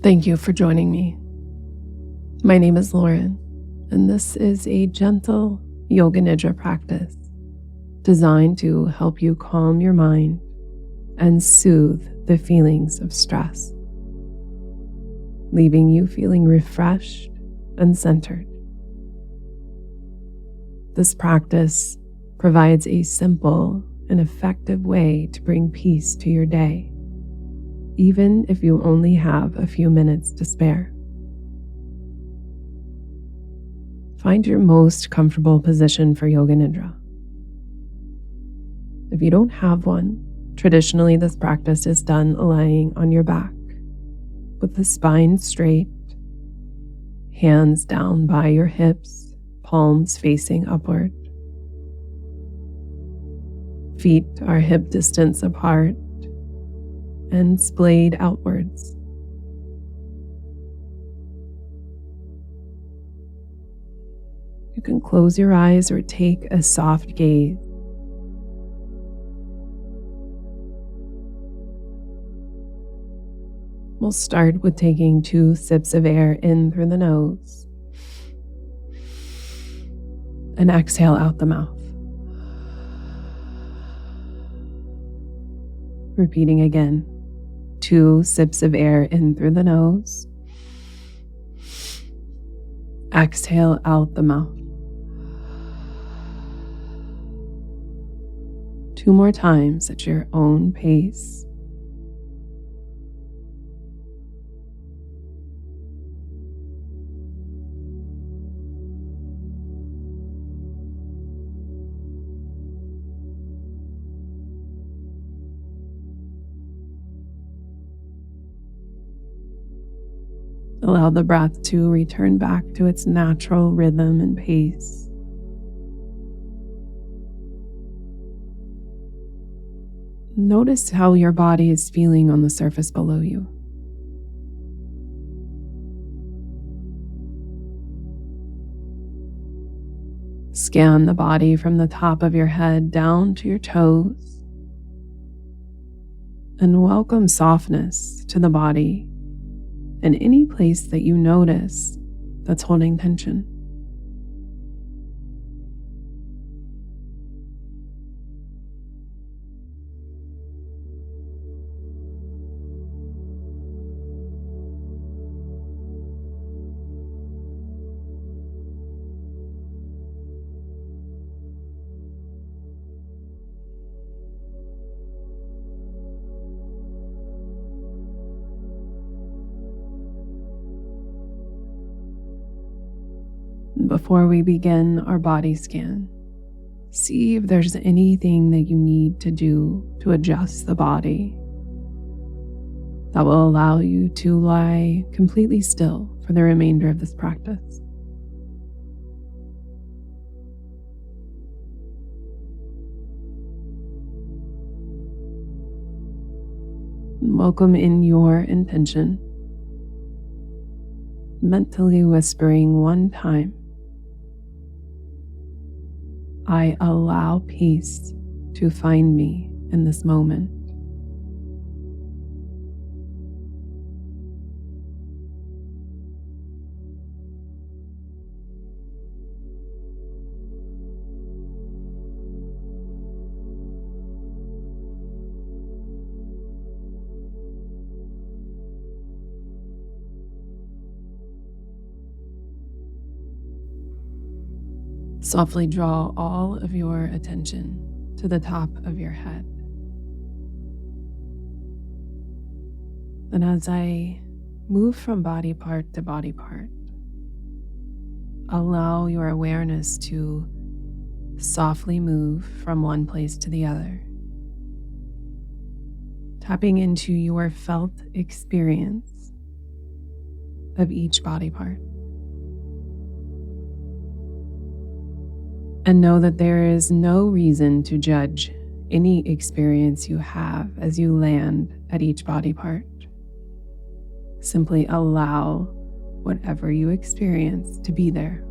Thank you for joining me. My name is Loren, and this is a gentle Yoga Nidra practice designed to help you calm your mind and soothe the feelings of stress, leaving you feeling refreshed and centered. This practice provides a simple and effective way to bring peace to your day, even if you only have a few minutes to spare. Find your most comfortable position for Yoga Nidra. If you don't have one, traditionally this practice is done lying on your back, with the spine straight, hands down by your hips, palms facing upward. Feet are hip distance apart and splayed outwards. You can close your eyes or take a soft gaze. We'll start with taking 2 sips of air in through the nose and exhale out the mouth. Repeating again, 2 sips of air in through the nose. Exhale out the mouth. 2 more times at your own pace. Allow the breath to return back to its natural rhythm and pace. Notice how your body is feeling on the surface below you. Scan the body from the top of your head down to your toes, and welcome softness to the body and any place that you notice that's holding tension. Before we begin our body scan, see if there's anything that you need to do to adjust the body that will allow you to lie completely still for the remainder of this practice. Welcome in your intention, mentally whispering one time, I allow peace to find me in this moment. Softly draw all of your attention to the top of your head. And as I move from body part to body part, allow your awareness to softly move from one place to the other, tapping into your felt experience of each body part. And know that there is no reason to judge any experience you have as you land at each body part. Simply allow whatever you experience to be there.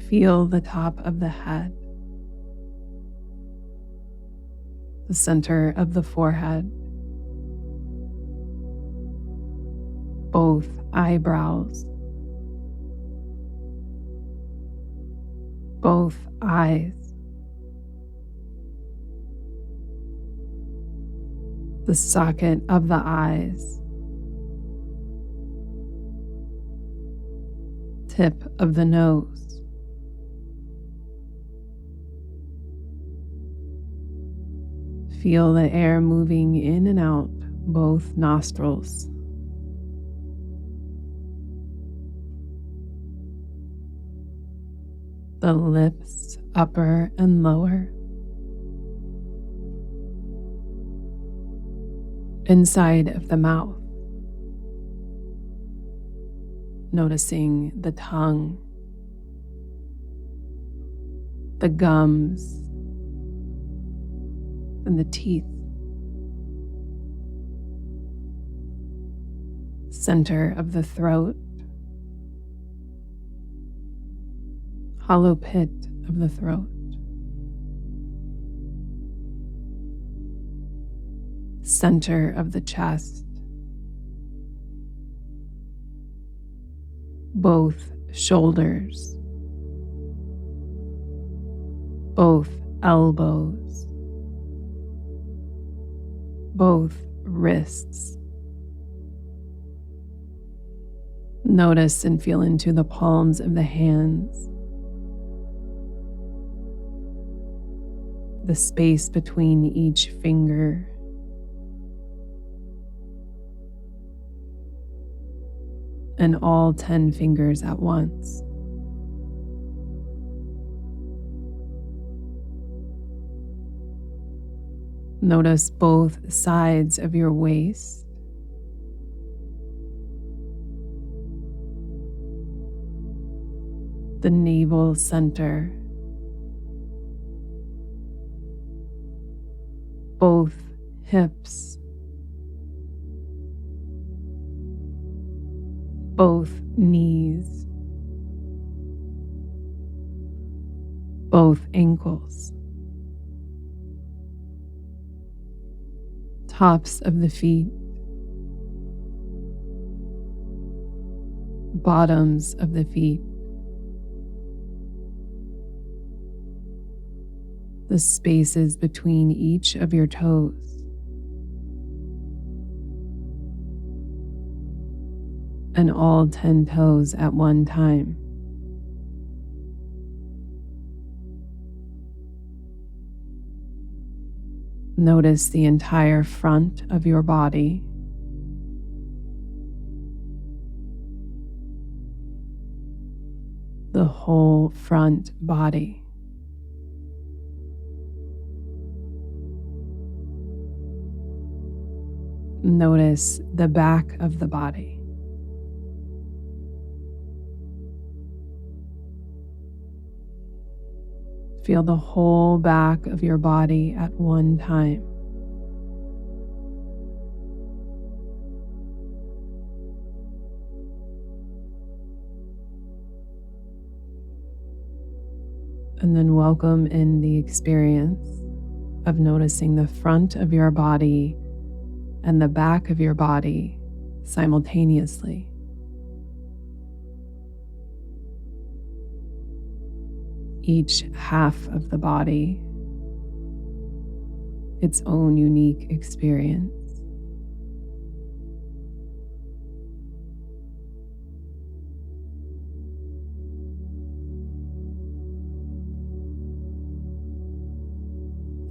Feel the top of the head, the center of the forehead, both eyebrows, both eyes, the socket of the eyes, tip of the nose, feel the air moving in and out both nostrils. The lips, upper and lower. Inside of the mouth. Noticing the tongue, the gums, and the teeth. Center of the throat, hollow pit of the throat. Center of the chest, both shoulders, both elbows, both wrists. Notice and feel into the palms of the hands, the space between each finger, and all 10 fingers at once. Notice both sides of your waist, the navel center, both hips, both knees, both ankles, tops of the feet, bottoms of the feet, the spaces between each of your toes, and all 10 toes at one time. Notice the entire front of your body, the whole front body. Notice the back of the body. Feel the whole back of your body at one time. And then welcome in the experience of noticing the front of your body and the back of your body simultaneously. Each half of the body, its own unique experience.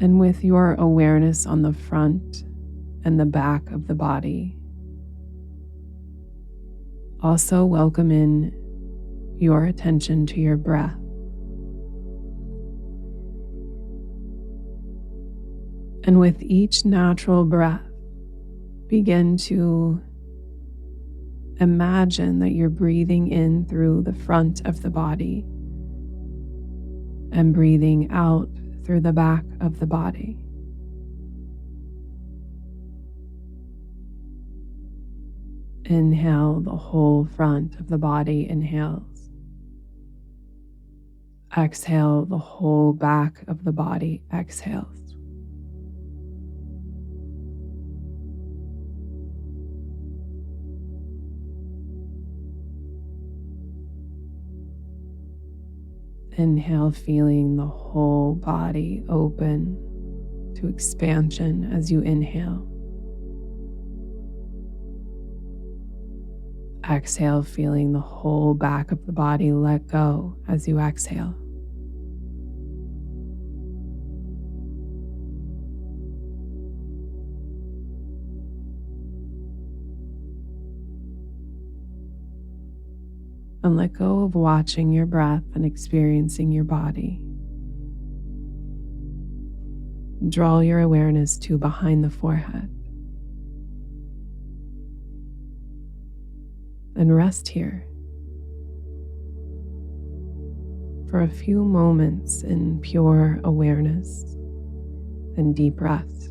And with your awareness on the front and the back of the body, also welcome in your attention to your breath. And with each natural breath, begin to imagine that you're breathing in through the front of the body and breathing out through the back of the body. Inhale, the whole front of the body inhales. Exhale, the whole back of the body exhales. inhale, feeling the whole body open to expansion as you inhale. Exhale, feeling the whole back of the body let go as you exhale. And let go of watching your breath and experiencing your body. Draw your awareness to behind the forehead. And rest here for a few moments in pure awareness and deep rest.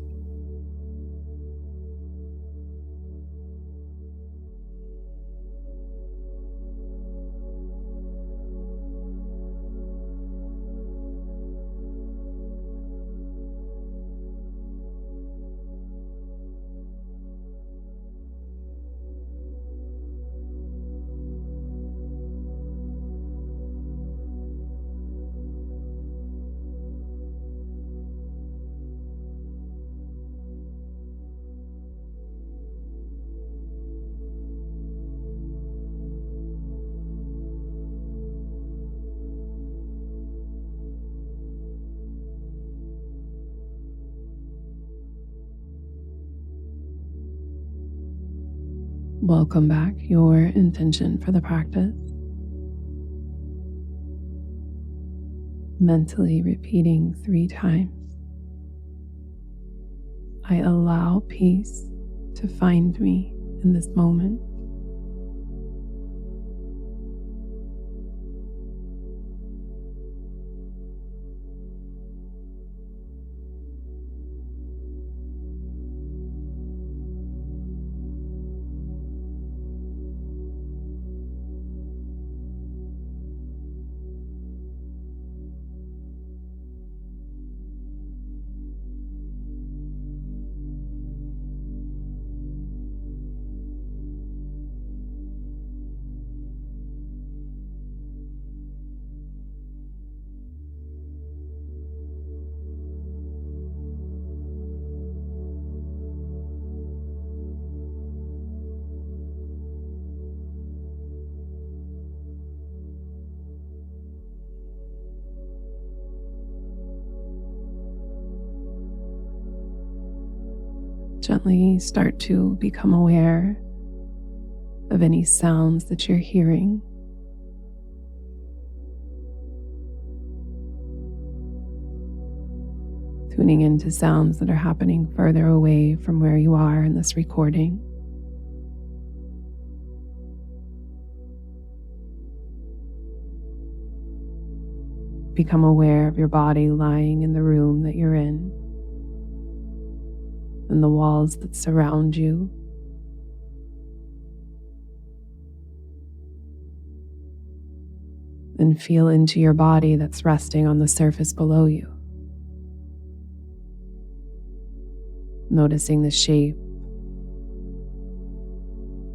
Welcome back. Your intention for the practice. Mentally repeating 3 times. I allow peace to find me in this moment. Gently start to become aware of any sounds that you're hearing. Tuning into sounds that are happening further away from where you are in this recording. Become aware of your body lying in the room that you're in, and the walls that surround you. And feel into your body that's resting on the surface below you. Noticing the shape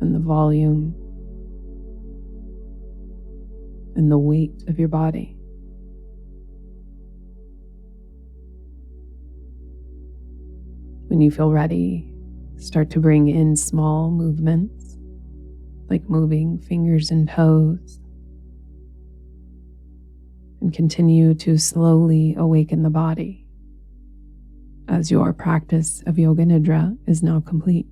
and the volume and the weight of your body. When you feel ready, start to bring in small movements, like moving fingers and toes, and continue to slowly awaken the body as your practice of Yoga Nidra is now complete.